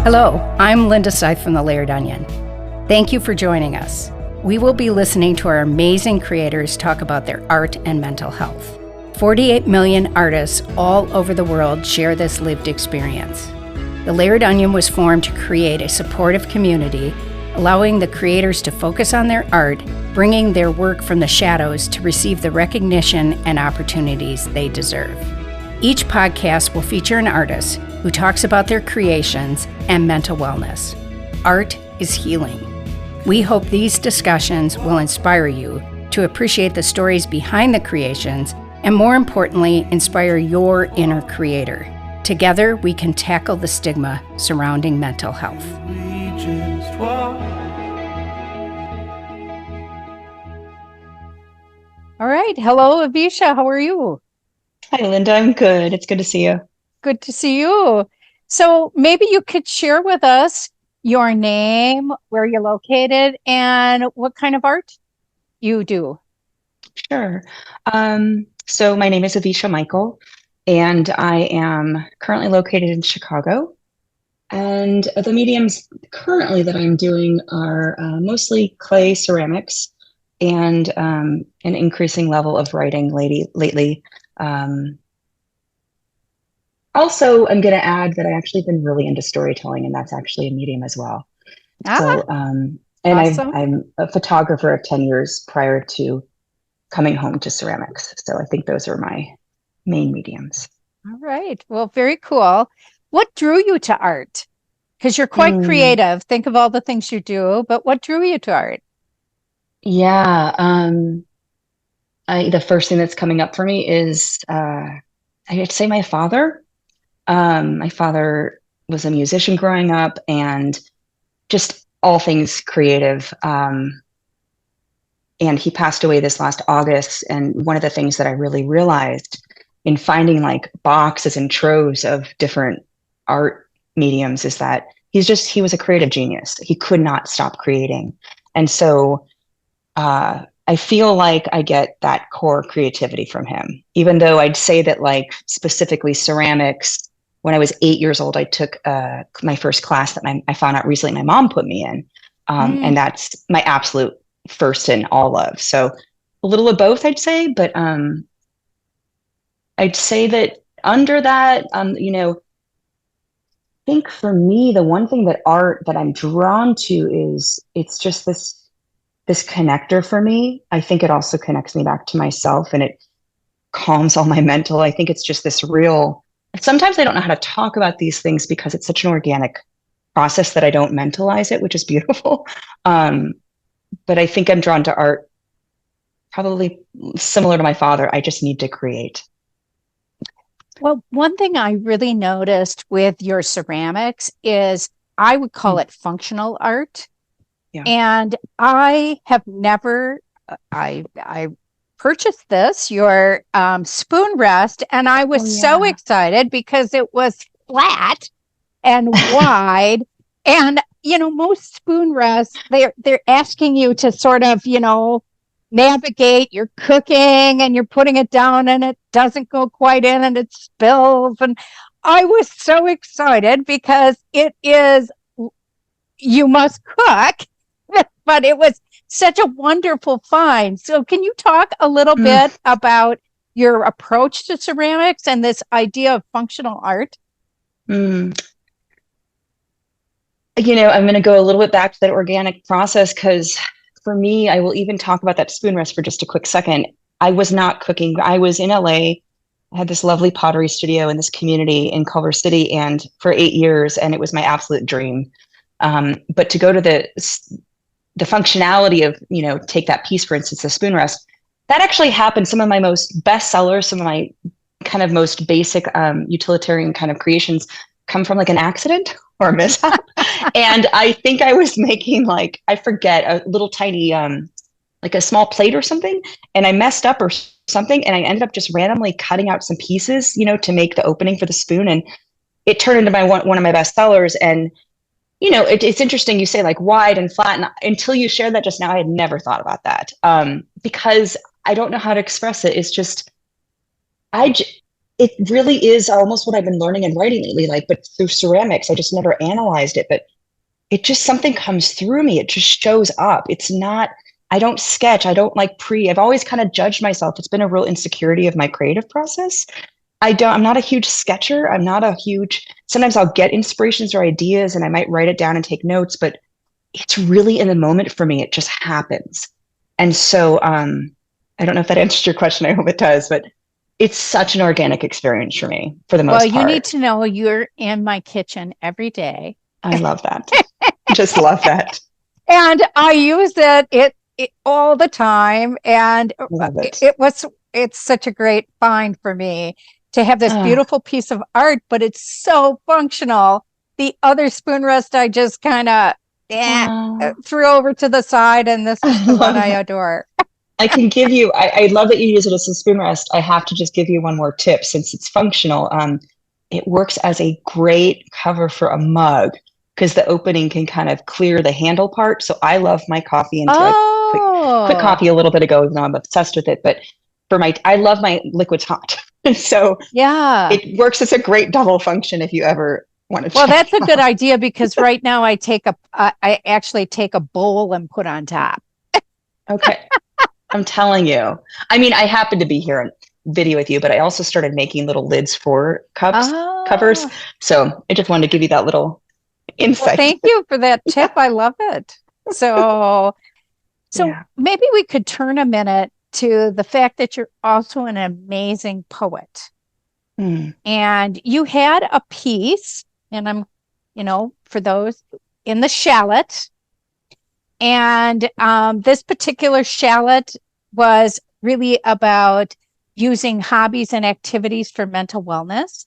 Hello, I'm Linda Seith from The Layered Onion. Thank you for joining us. We will be listening to our amazing creators talk about their art and mental health. 48 million artists all over the world share this lived experience. The Layered Onion was formed to create a supportive community, allowing the creators to focus on their art, bringing their work from the shadows to receive the recognition and opportunities they deserve. Each podcast will feature an artist who talks about their creations and mental wellness. Art is healing. We hope these discussions will inspire you to appreciate the stories behind the creations and, more importantly, inspire your inner creator. Together, we can tackle the stigma surrounding mental health. All right. Hello, Avesha. How are you? Hi, Linda. I'm good. It's good to see you. Good to see you. So maybe you could share with us your name, where you're located, and what kind of art you do. Sure. So my name is Avesha Michael, and I am currently located in Chicago. And the mediums currently that I'm doing are mostly clay ceramics and an increasing level of writing lately. Also, I'm going to add that I actually been really into storytelling, and that's actually a medium as well. So, and Awesome. I'm a photographer of 10 years prior to coming home to ceramics. So I think those are my main mediums. All right. Well, very cool. What drew you to art? Because you're quite Mm, creative. Think of all the things you do, but what drew you to art? yeah, the first thing that's coming up for me is I'd say my father. My father was a musician growing up and just all things creative. And he passed away this last August. And one of the things that I really realized in finding like boxes and troves of different art mediums is that he was a creative genius. He could not stop creating. And so I feel like I get that core creativity from him, even though I'd say that like specifically ceramics, when I was 8 years old, I took my first class that I found out recently my mom put me in. Mm. And that's my absolute first in all of. So a little of both, I'd say, but I'd say that under that, I think for me, the one thing that art that I'm drawn to is it's just this connector for me. I think it also connects me back to myself and it calms all my mental. I think it's just this real, sometimes I don't know how to talk about these things because it's such an organic process that I don't mentalize it, which is beautiful. Um, but I think I'm drawn to art probably similar to my father. I just need to create. Well, one thing I really noticed with your ceramics is I would call Mm, it functional art. yeah. And I have never, I purchased this, your spoon rest, and I was Oh so yeah. excited because it was flat and wide. And most spoon rests, they're asking you to sort of, navigate. You're cooking and you're putting it down, and it doesn't go quite in, and it spills. And I was so excited because it is you must cook, but it was such a wonderful find. So, can you talk a little Mm, bit about your approach to ceramics and this idea of functional art? mm. I'm going to go a little bit back to that organic process because for me, I will even talk about that spoon rest for just a quick second. I was not cooking. I was in LA. I had this lovely pottery studio in this community in Culver City, and for 8 years, and it was my absolute dream. But to go to the functionality of, take that piece, for instance, the spoon rest, that actually happened. Some of my most best sellers, some of my kind of most basic utilitarian kind of creations come from like an accident or a mishap. And I think I was making like, I forget, a little tiny, like a small plate or something. And I messed up or something. And I ended up just randomly cutting out some pieces, to make the opening for the spoon. And it turned into one of my best sellers. And it's interesting you say like wide and flat, and until you shared that just now, I had never thought about that because I don't know how to express it. It's just I j- it really is almost what I've been learning and writing lately, like, but through ceramics, I just never analyzed it, but it just, something comes through me. It just shows up. It's not, I don't sketch. I don't like I've always kind of judged myself. It's been a real insecurity of my creative process. I'm not a huge sketcher. I'm not a huge, sometimes I'll get inspirations or ideas and I might write it down and take notes, but it's really in the moment for me. It just happens. And so, I don't know if that answers your question. I hope it does, but it's such an organic experience for me for the most Well, you part. need to know you're in my kitchen every day. I love that. Just love that. And I use it all the time. And Love it. it's such a great find for me to have this beautiful piece of art, but it's so functional. The other spoon rest I just kind of threw over to the side, and this is the one I adore. I can give you, I love that you use it as a spoon rest. I have to just give you one more tip since it's functional. It works as a great cover for a mug because the opening can kind of clear the handle part. So I love my coffee, and quick coffee a little bit ago, even though I'm obsessed with it. But I love my liquids hot. So yeah, it works as a great double function if you ever want to. Well, that's a good idea because right now I actually take a bowl and put on top. Okay. I'm telling you. I mean, I happen to be here on video with you, but I also started making little lids for cups covers. So I just wanted to give you that little insight. Well, thank you for that tip. I love it. So maybe we could turn a minute to the fact that you're also an amazing poet. And you had a piece, and I'm, for those in the shallot. And this particular shallot was really about using hobbies and activities for mental wellness.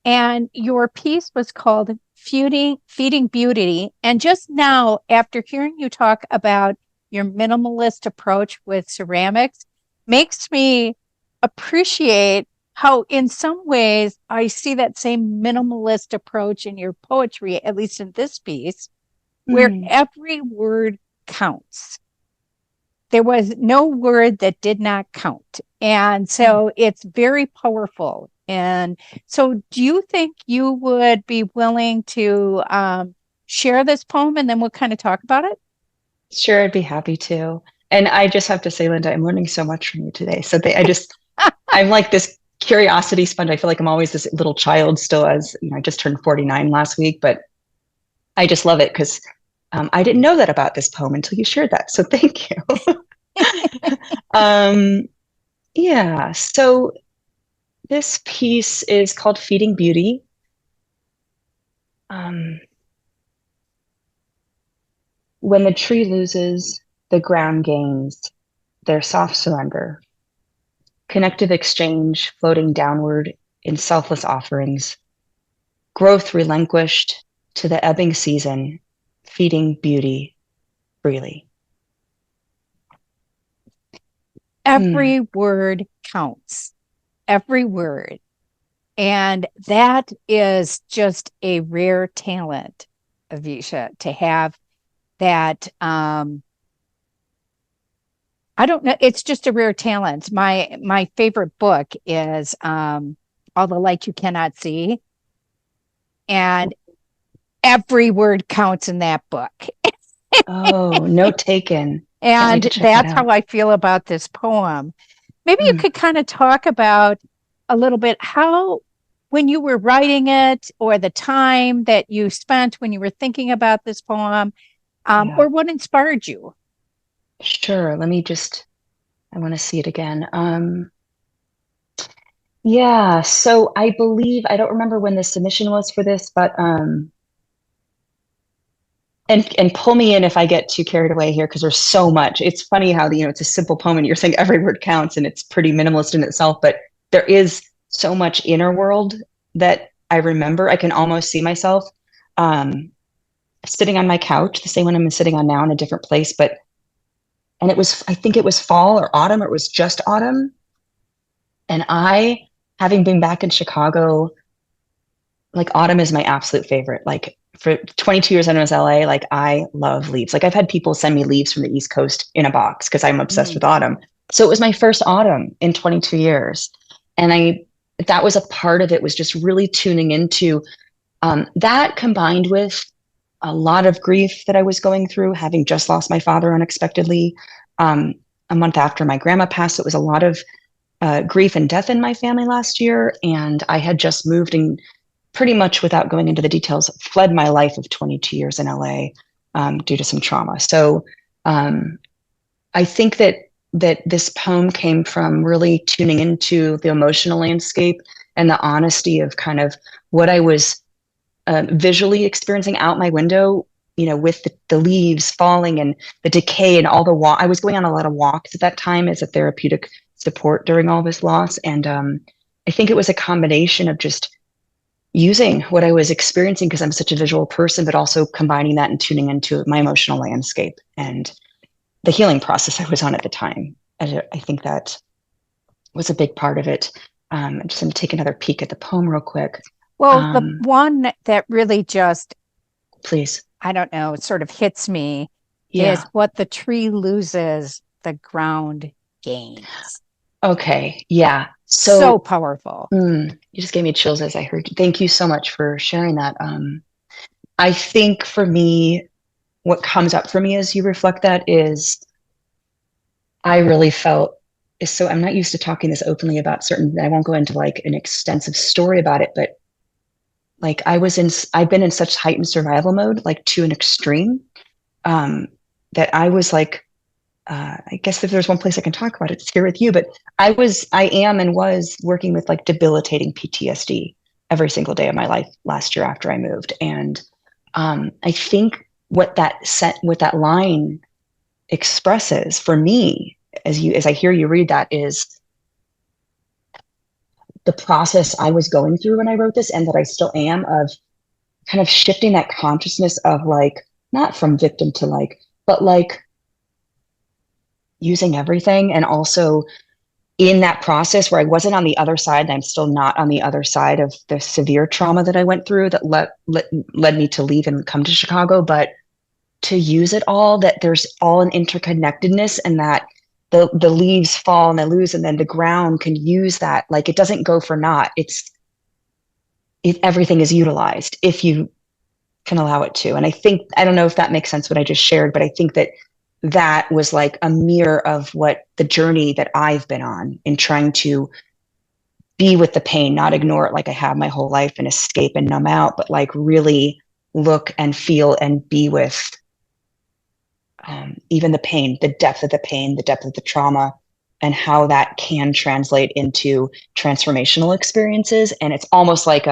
And your piece was called Feeding Beauty. And just now, after hearing you talk about your minimalist approach with ceramics, makes me appreciate how in some ways I see that same minimalist approach in your poetry, at least in this piece, where every word counts. There was no word that did not count. And so it's very powerful. And so do you think you would be willing to share this poem, and then we'll kind of talk about it? Sure, I'd be happy to. And I just have to say, Linda, I'm learning so much from you today. So I'm like this curiosity sponge. I feel like I'm always this little child still, as I just turned 49 last week, but I just love it because I didn't know that about this poem until you shared that. So thank you. So this piece is called Feeding Beauty. When the tree loses, the ground gains their soft surrender. Connective exchange floating downward in selfless offerings. Growth relinquished to the ebbing season, feeding beauty freely. Every word counts. Every word. And that is just a rare talent, Avesha, to have that. I don't know. It's just a rare talent. My favorite book is All the Light You Cannot See. And every word counts in that book. Oh, note taken. And that's how I feel about this poem. Maybe you could kind of talk about a little bit how, when you were writing it, or the time that you spent when you were thinking about this poem, or what inspired you. Sure. I want to see it again. So I believe, I don't remember when the submission was for this, but and pull me in if I get too carried away here, because there's so much. It's funny how it's a simple poem and you're saying every word counts and it's pretty minimalist in itself, but there is so much inner world that I remember. I can almost see myself sitting on my couch, the same one I'm sitting on now, in a different place, and I think it was fall or autumn, or it was just autumn. And I, having been back in Chicago, like autumn is my absolute favorite. Like for 22 years I was in LA, like I love leaves. Like I've had people send me leaves from the East Coast in a box because I'm obsessed with autumn. So it was my first autumn in 22 years. And I that was a part of it, was just really tuning into that, combined with a lot of grief that I was going through, having just lost my father unexpectedly a month after my grandma passed. It was a lot of grief and death in my family last year. And I had just moved, and pretty much, without going into the details, fled my life of 22 years in LA due to some trauma. So I think that this poem came from really tuning into the emotional landscape and the honesty of kind of what I was visually experiencing out my window, with the leaves falling and the decay and all the walk. I was going on a lot of walks at that time as a therapeutic support during all this loss. And I think it was a combination of just using what I was experiencing, because I'm such a visual person, but also combining that and tuning into my emotional landscape and the healing process I was on at the time. And I think that was a big part of it. I'm just going to take another peek at the poem real quick. Well, the one that really just, please, I don't know, it sort of hits me is what the tree loses, the ground gains. Okay. Yeah. So powerful. You just gave me chills as I heard you. Thank you so much for sharing that. I think for me, what comes up for me as you reflect that is, I really felt is, so I'm not used to talking this openly about certain, I won't go into like an extensive story about it, but like I've been in such heightened survival mode, like to an extreme, that I was like, I guess if there's one place I can talk about it, it's here with you, but I am and was working with like debilitating PTSD every single day of my life last year after I moved. And I think what that line expresses for me, as I hear you read that, is the process I was going through when I wrote this, and that I still am, of kind of shifting that consciousness of like, not from victim to like, but like using everything. And also in that process where I wasn't on the other side, and I'm still not on the other side of the severe trauma that I went through that led me to leave and come to Chicago, but to use it all, that there's all an interconnectedness, and that the leaves fall and they lose, and then the ground can use that. Like, it doesn't go for naught. Everything is utilized if you can allow it to. And I don't know if that makes sense what I just shared, but I think that was like a mirror of what the journey that I've been on in trying to be with the pain, not ignore it like I have my whole life and escape and numb out, but like really look and feel and be with even the pain, the depth of the pain, the depth of the trauma, and how that can translate into transformational experiences. And it's almost like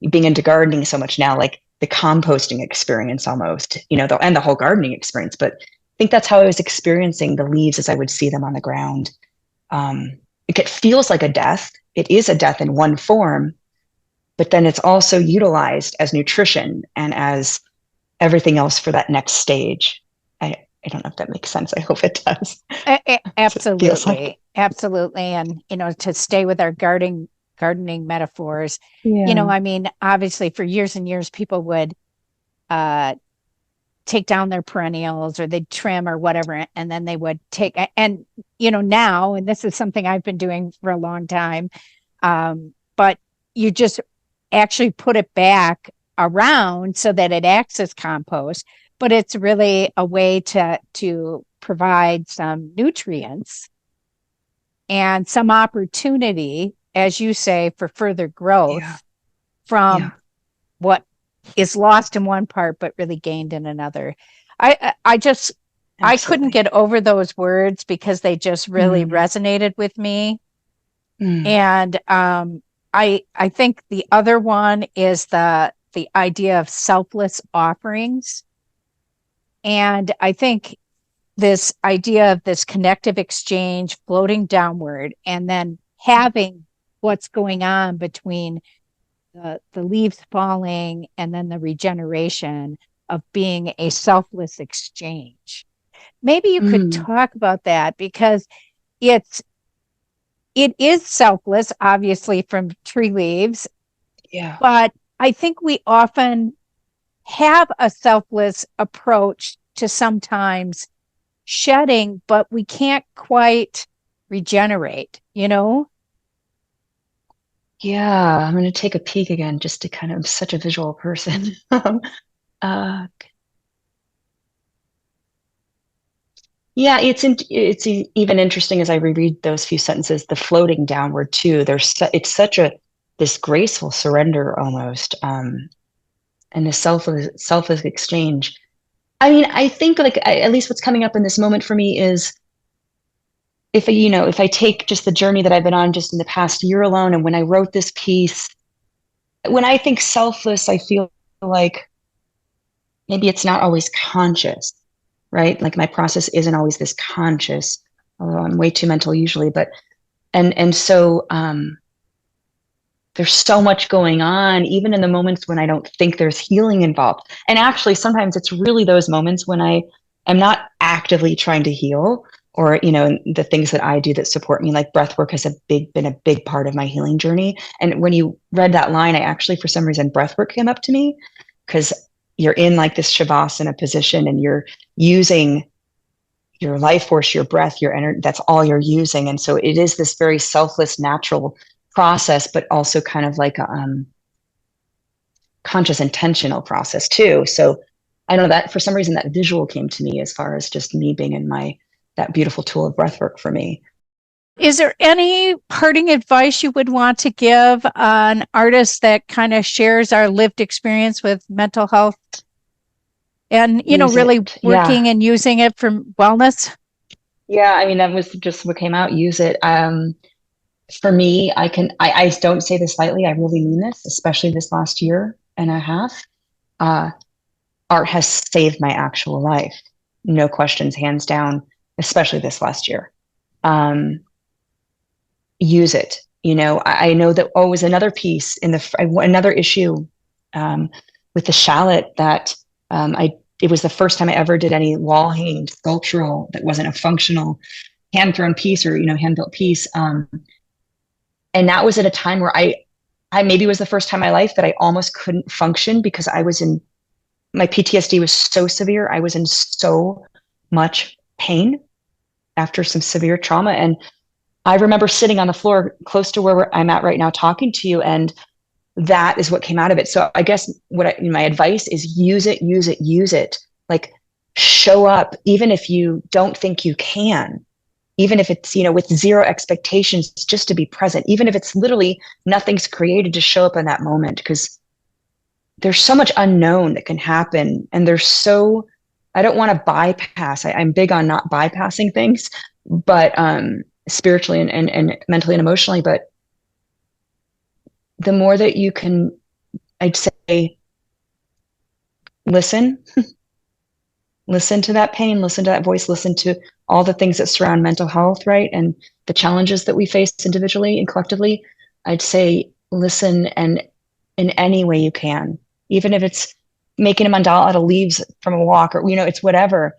being into gardening so much now, like the composting experience almost, and the whole gardening experience. But I think that's how I was experiencing the leaves as I would see them on the ground. It feels like a death. It is a death in one form, but then it's also utilized as nutrition and as everything else for that next stage. I don't know if that makes sense. I hope it does. Absolutely. Like. Absolutely. And, to stay with our gardening metaphors, I mean, obviously for years and years, people would take down their perennials, or they'd trim or whatever, and then they would take, and, now, and this is something I've been doing for a long time, but you just actually put it back around so that it acts as compost. But it's really a way to provide some nutrients and some opportunity, as you say, for further growth from what is lost in one part, but really gained in another. I couldn't get over those words because they just really resonated with me. And I think the other one is the idea of selfless offerings. And I think this idea of this connective exchange floating downward, and then having what's going on between the leaves falling and then the regeneration of being a selfless exchange. Maybe you could talk about that, because it is selfless, obviously, from tree leaves. Yeah. But I think we often have a selfless approach to sometimes shedding, but we can't quite regenerate, Yeah, I'm going to take a peek again just to kind of, I'm such a visual person. uh, yeah, even interesting as I reread those few sentences, the floating downward too. It's such this graceful surrender almost, and the selfless exchange. I mean, I think at least what's coming up in this moment for me is if I take just the journey that I've been on just in the past year alone, and when I wrote this piece, when I think selfless, I feel like maybe it's not always conscious, right? Like my process isn't always this conscious, although I'm way too mental usually, but so there's so much going on, even in the moments when I don't think there's healing involved. And actually, sometimes it's really those moments when I am not actively trying to heal, or the things that I do that support me, like breath work has been a big part of my healing journey. And when you read that line, I actually, for some reason, breath work came up to me, because you're in like this shavasana position and you're using your life force, your breath, your energy, that's all you're using. And so it is this very selfless, natural process, but also kind of like a conscious, intentional process too. So I know that for some reason that visual came to me as far as just me being in that beautiful tool of breath work for me. Is there any parting advice you would want to give an artist that kind of shares our lived experience with mental health and, really working and using it for wellness? Yeah, I mean, that was just what came out. Use it. For me, I don't say this lightly. I really mean this, especially this last year and a half. Art has saved my actual life. No questions, hands down, especially this last year. Use it. I know that, it was another piece in another issue with the shallot that it was the first time I ever did any wall hanging sculptural that wasn't a functional hand thrown piece or, hand built piece. And that was at a time where I maybe was the first time in my life that I almost couldn't function because my PTSD was so severe. I was in so much pain after some severe trauma. And I remember sitting on the floor close to where I'm at right now talking to you, and that is what came out of it. So I guess my advice is use it. Like, show up, even if you don't think you can, even if it's, with zero expectations, just to be present, even if it's literally nothing's created, to show up in that moment, because there's so much unknown that can happen. And I don't want to bypass. I'm big on not bypassing things, but spiritually and mentally and emotionally. But the more that you can, I'd say, listen to that pain, listen to that voice, listen to all the things that surround mental health, right? And the challenges that we face individually and collectively. I'd say listen, and in any way you can, even if it's making a mandala out of leaves from a walk, or, it's whatever,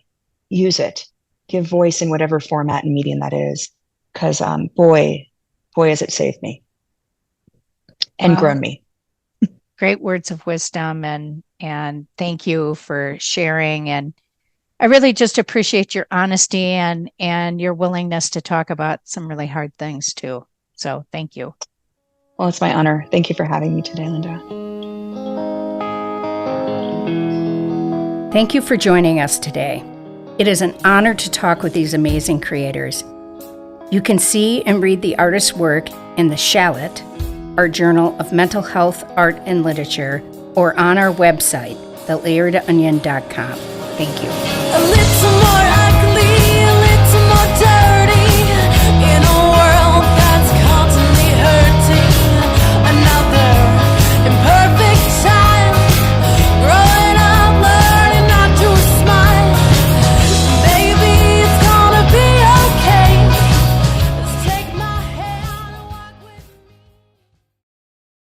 use it. Give voice in whatever format and medium that is. Because boy, has it saved me and grown me. Great words of wisdom, and thank you for sharing. And I really just appreciate your honesty and your willingness to talk about some really hard things too. So thank you. Well, it's my honor. Thank you for having me today, Linda. Thank you for joining us today. It is an honor to talk with these amazing creators. You can see and read the artist's work in The Shallot, our journal of mental health, art, and literature, or on our website, thelayeredonion.com. Thank you. A little more